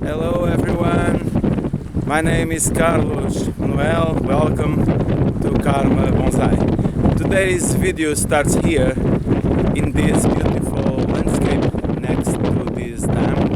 Hello everyone, my name is Carlos Manuel, welcome to Carma Bonsai. Today's video starts here in this beautiful landscape next to this dam,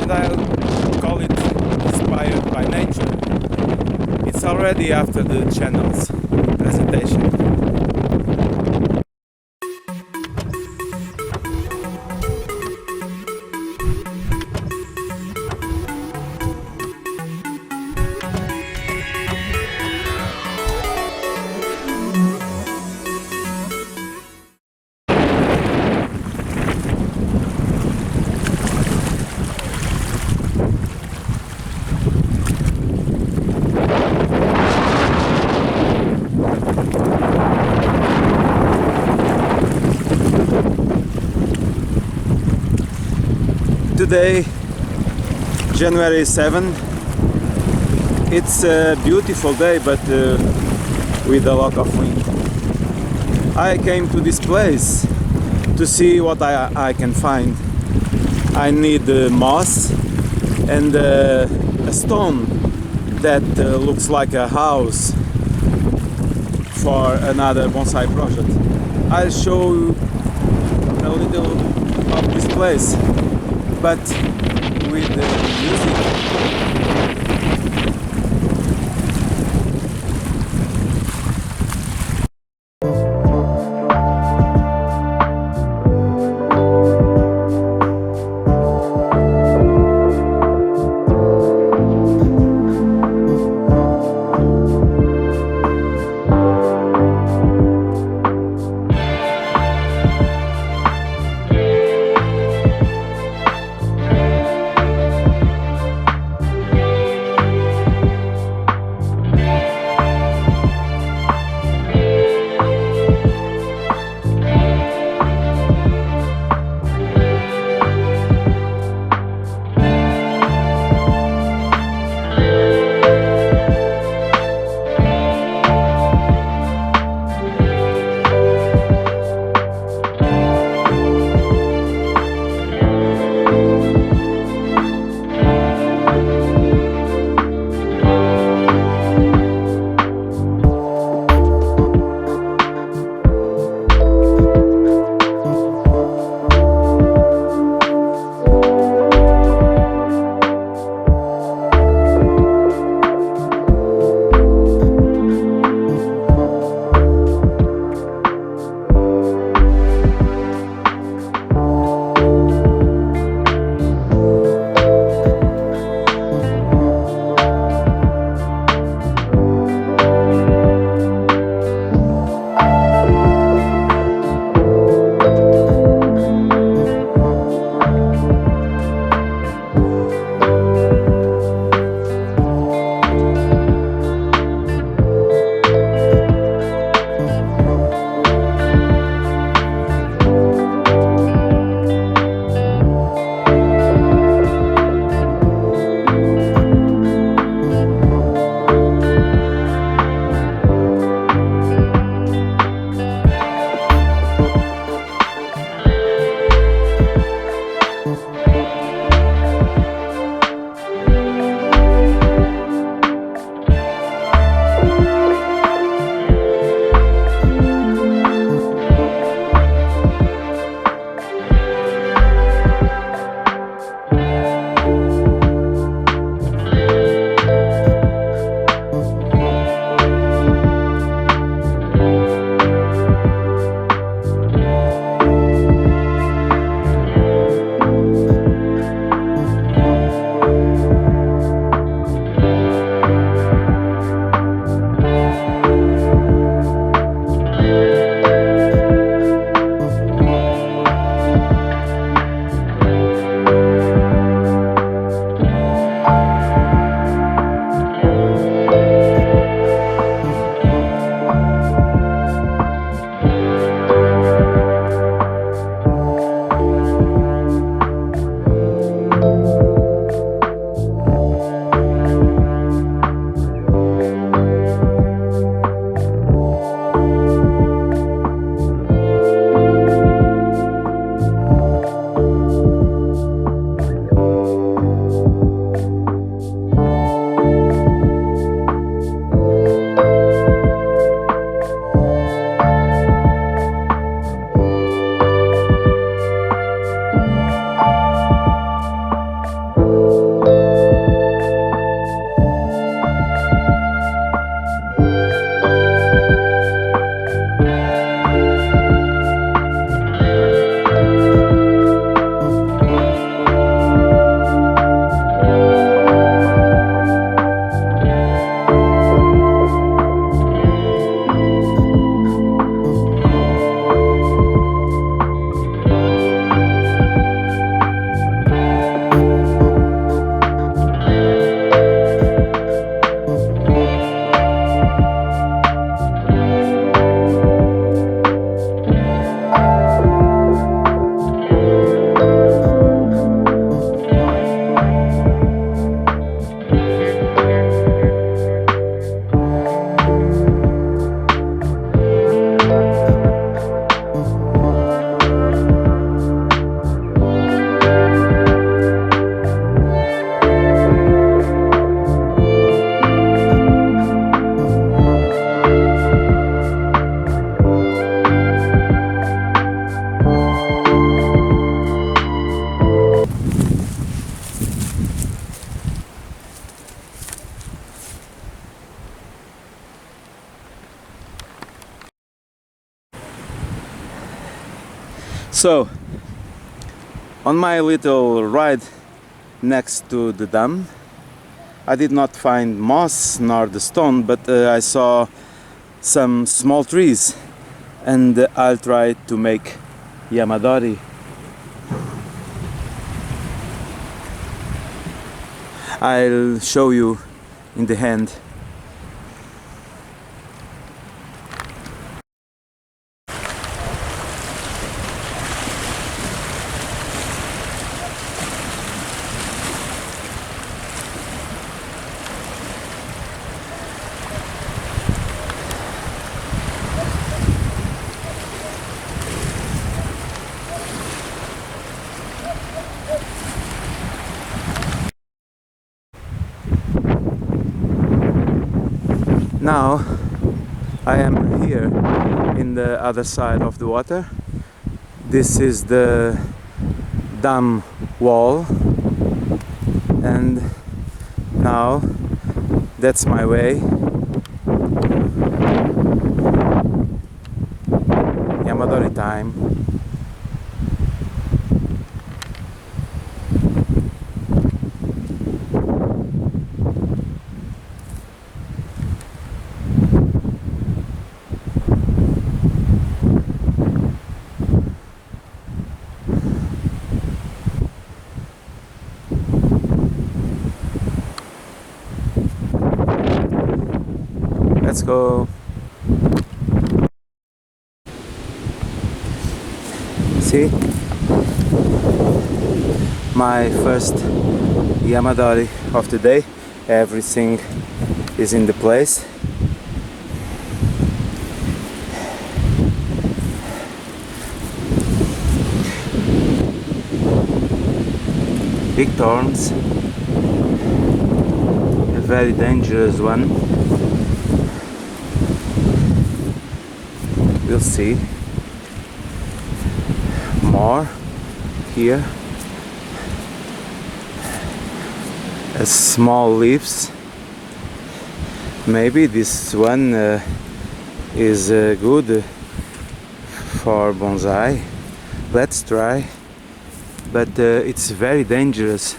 and I'll call it Inspired by Nature. It's already after the channel's presentation. Today, January 7, it's a beautiful day, but with a lot of wind. I came to this place to see what I can find. I need moss and a stone that looks like a house for another bonsai project. I'll show you a little of this place, but with the music. So, on my little ride next to the dam, I did not find moss nor the stone, but I saw some small trees, and I'll try to make yamadori. I'll show you in the hand. Now I am here in the other side of the water. This is the dam wall, and now that's my way. Yamadori time. Let's go. See? My first yamadori of the day. Everything is in the place. Big thorns. A very dangerous one. We'll see. More here. Small leaves. Maybe this one is good for bonsai. Let's try. But it's very dangerous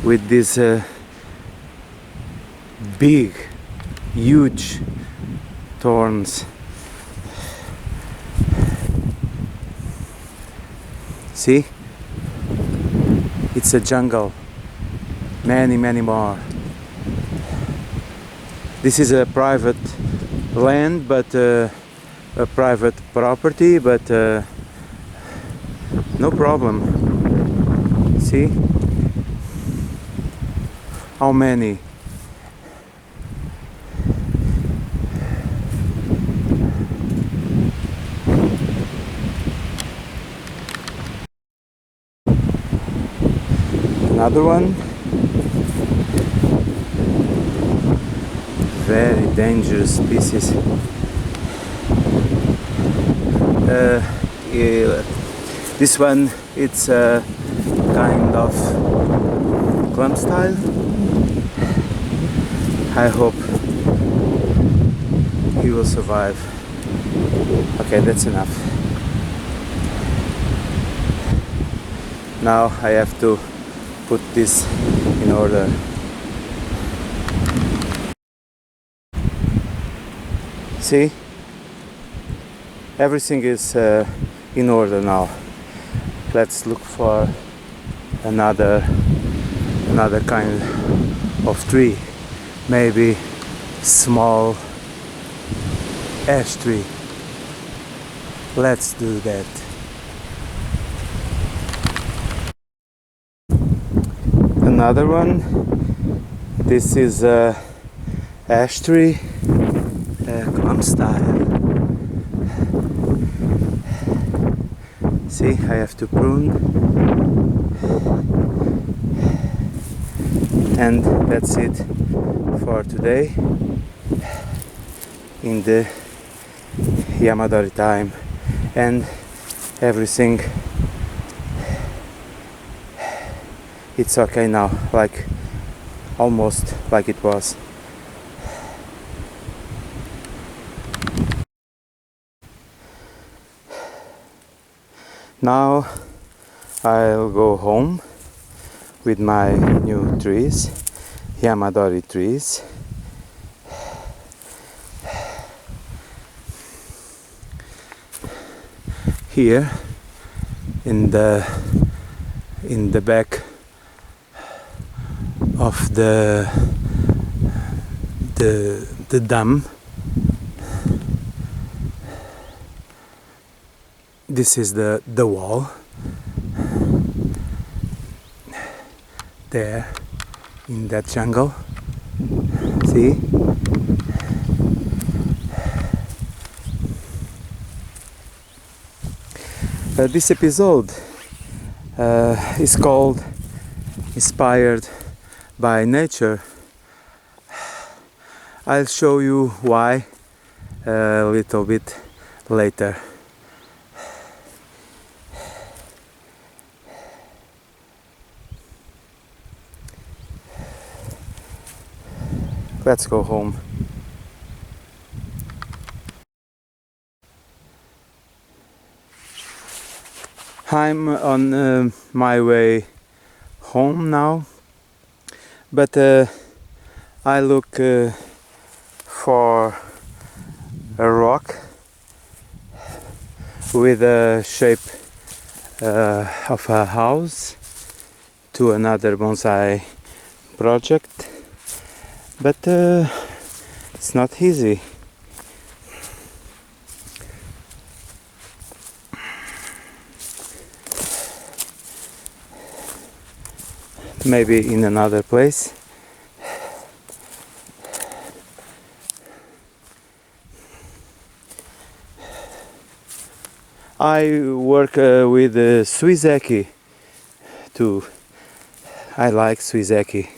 with these big, huge thorns. See? It's a jungle. Many more. This is a private land, but a private property, but no problem. See? How many? Another one. Very dangerous species. This one, it's a kind of clump style. I hope he will survive. Okay, that's enough. Now I have to put this in order. See? Everything is in order now. Let's look for another kind of tree. Maybe small ash tree. Let's do that. Another one. This is a ash tree, clump style. See, I have to prune, and that's it for today in the yamadori time, and everything. It's okay now, like almost like it was. Now I'll go home with my new trees, Yamadori trees. Here in the back of the dam, this is the wall. There in that jungle, see? This episode is called Inspired by Nature. I'll show you why a little bit later. Let's go home. I'm on my way home now, but I look for a rock with a shape of a house to another bonsai project, but it's not easy. Maybe in another place. I work with Suizeki too. I like Suizeki.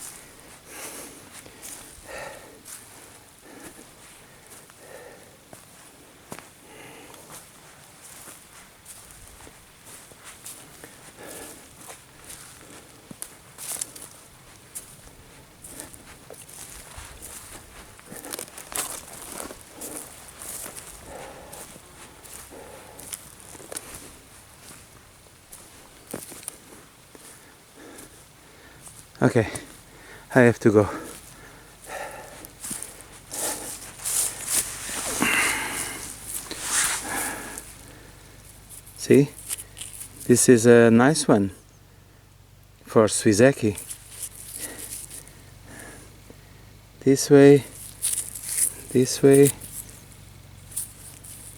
Okay, I have to go. See, this is a nice one for Suizeki. This way,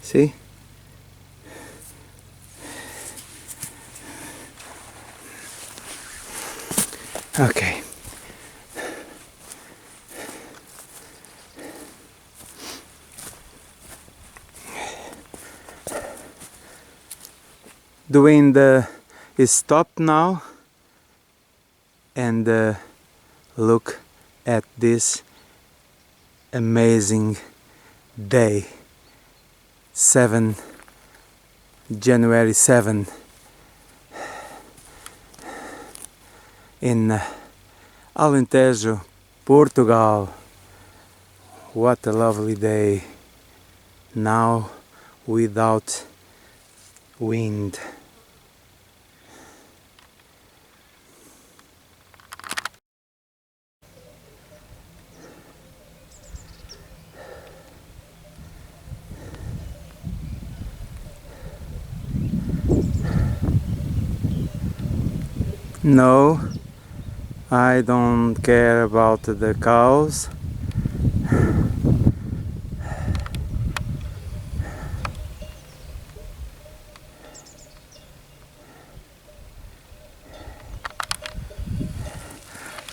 see? Okay. The wind is stopped now, and look at this amazing day, January 7 in Alentejo, Portugal. What a lovely day now without wind. No, I don't care about the cows.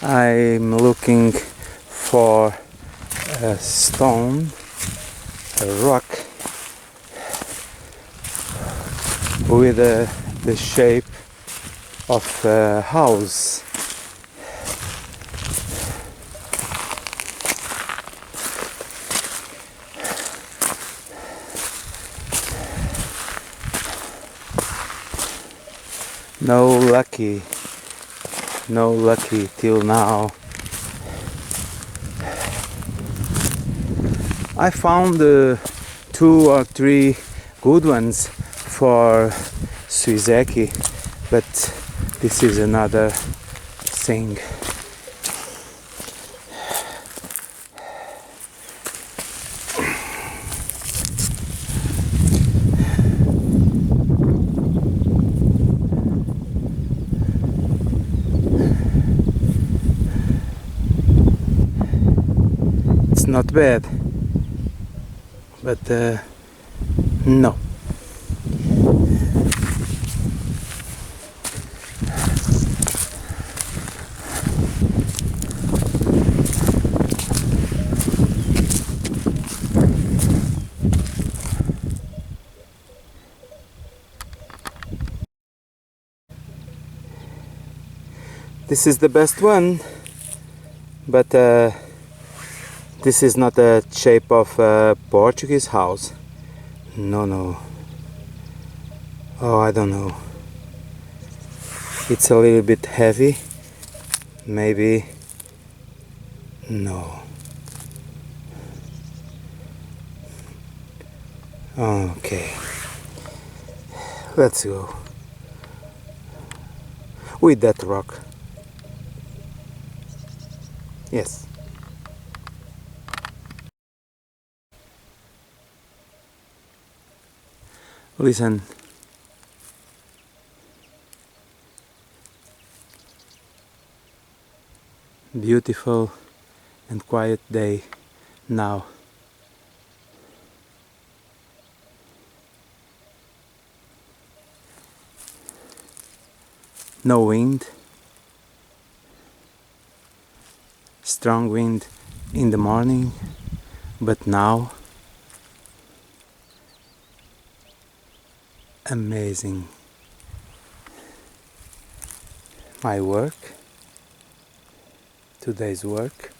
I'm looking for a stone, a rock with the shape of a house. No lucky till now. I found 2 or 3 good ones for Suizeki, but this is another thing. It's not bad, but no. This is the best one, but this is not the shape of a Portuguese house. No. Oh, I don't know. It's a little bit heavy. Maybe. No. Okay. Let's go. With that rock. Yes. Listen. Beautiful and quiet day now. No wind. Strong wind in the morning, but now amazing. My work, today's work.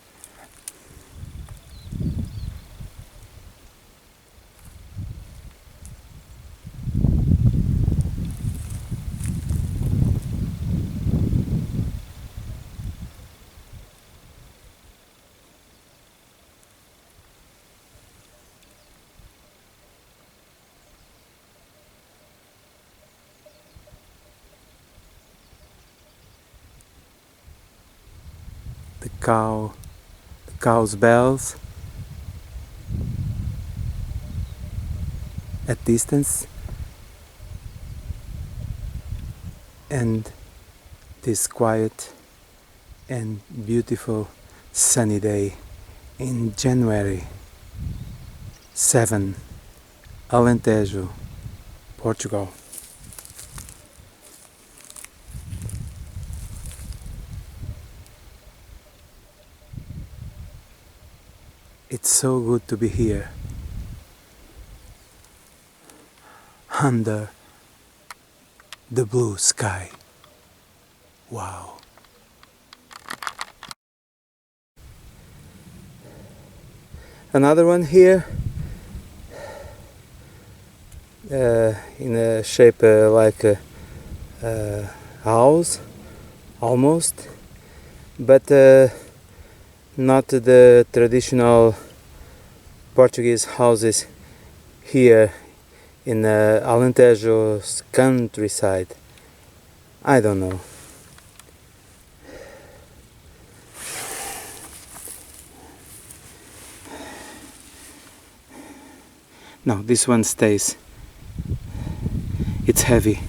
The cow's bells at distance, and this quiet and beautiful sunny day in January 7, Alentejo, Portugal. It's so good to be here, under the blue sky. Wow. Another one here, in a shape like a house, almost, but not the traditional Portuguese houses here in Alentejo's countryside. I don't know. No, this one stays. It's heavy.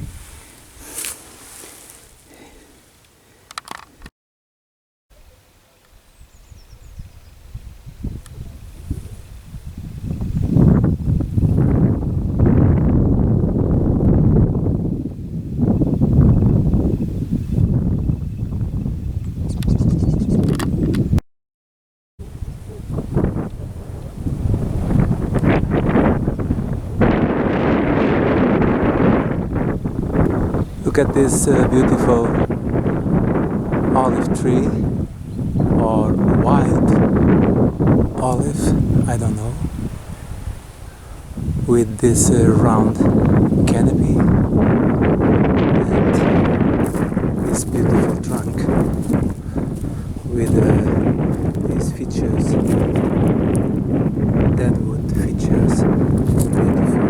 Look at this beautiful olive tree, or wild olive, I don't know, with this round canopy and this beautiful trunk with these features, deadwood features, beautiful.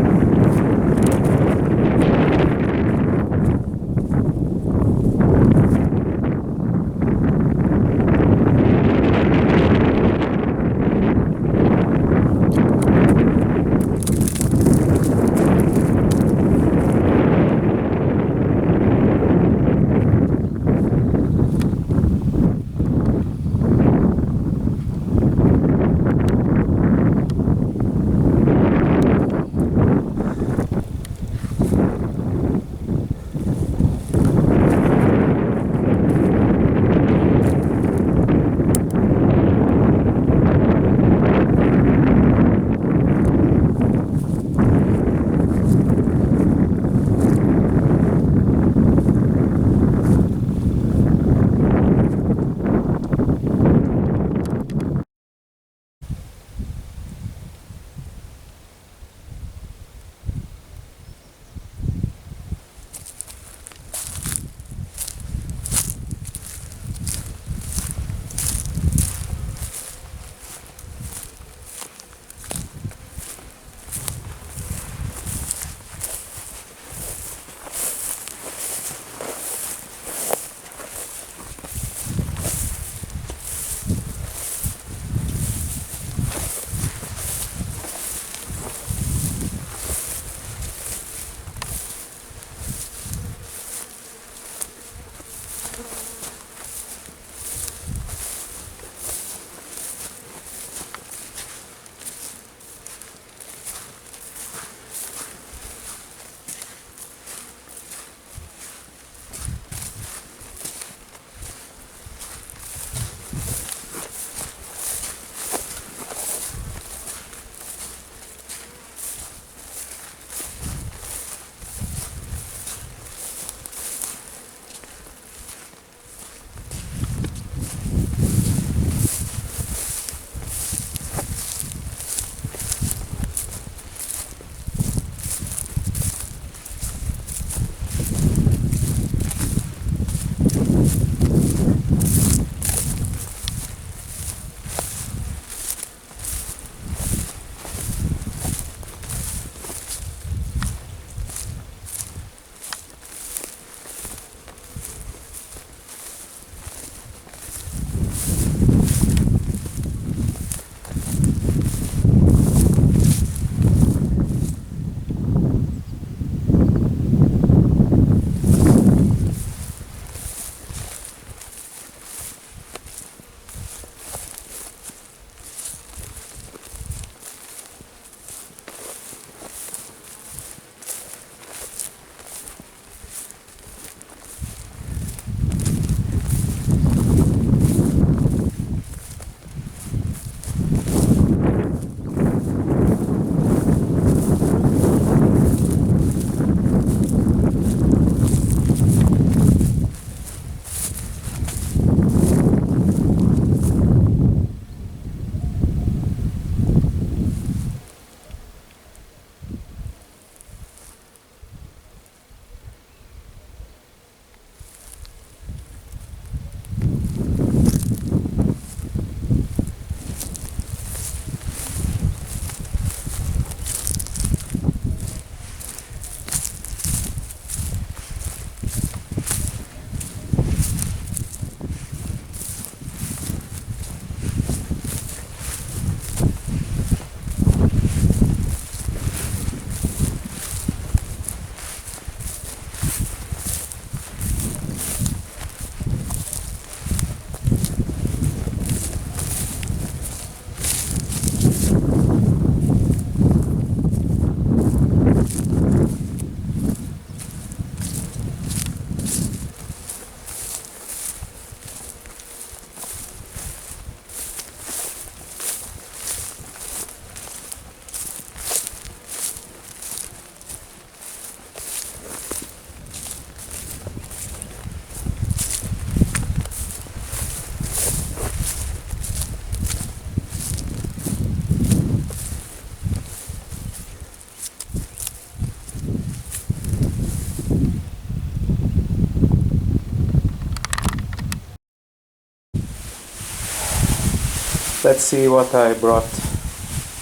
Let's see what I brought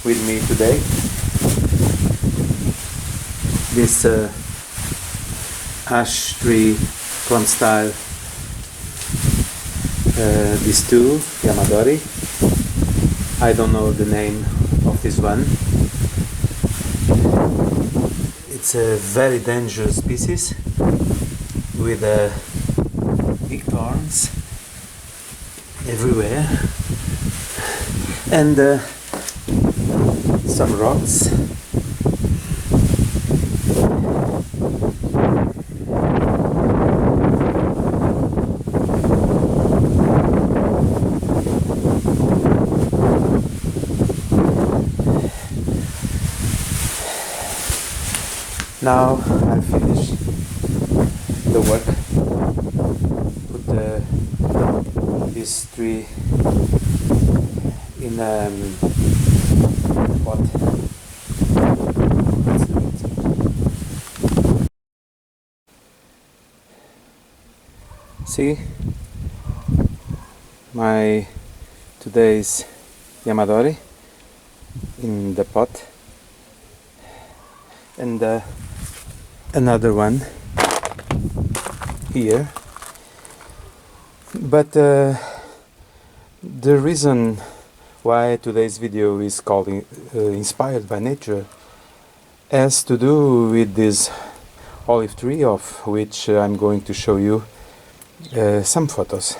with me today. This ash tree plum style, these two Yamadori. I don't know the name of this one. It's a very dangerous species with big thorns everywhere and some rocks. Now I finish the work. Put these three in a pot. See my today's Yamadori in the pot, and another one here. But the reason why today's video is called Inspired by Nature has to do with this olive tree, of which I'm going to show you some photos.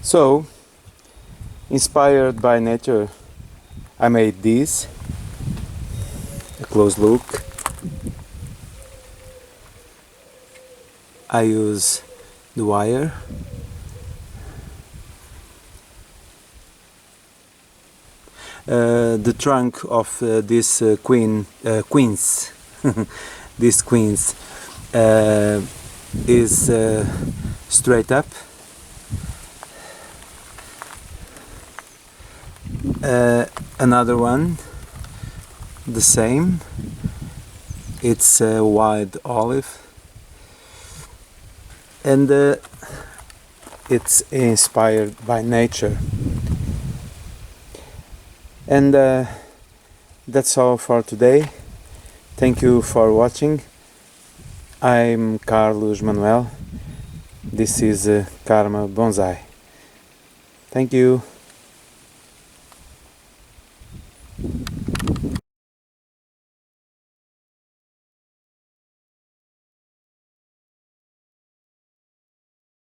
So, inspired by nature, I made this. A close look. I use the wire. The trunk of this queens, these queens, is straight up. Another one, the same. It's a wild olive, and it's inspired by nature. And that's all for today. Thank you for watching. I'm Carlos Manuel. This is Carma Bonsai. Thank you.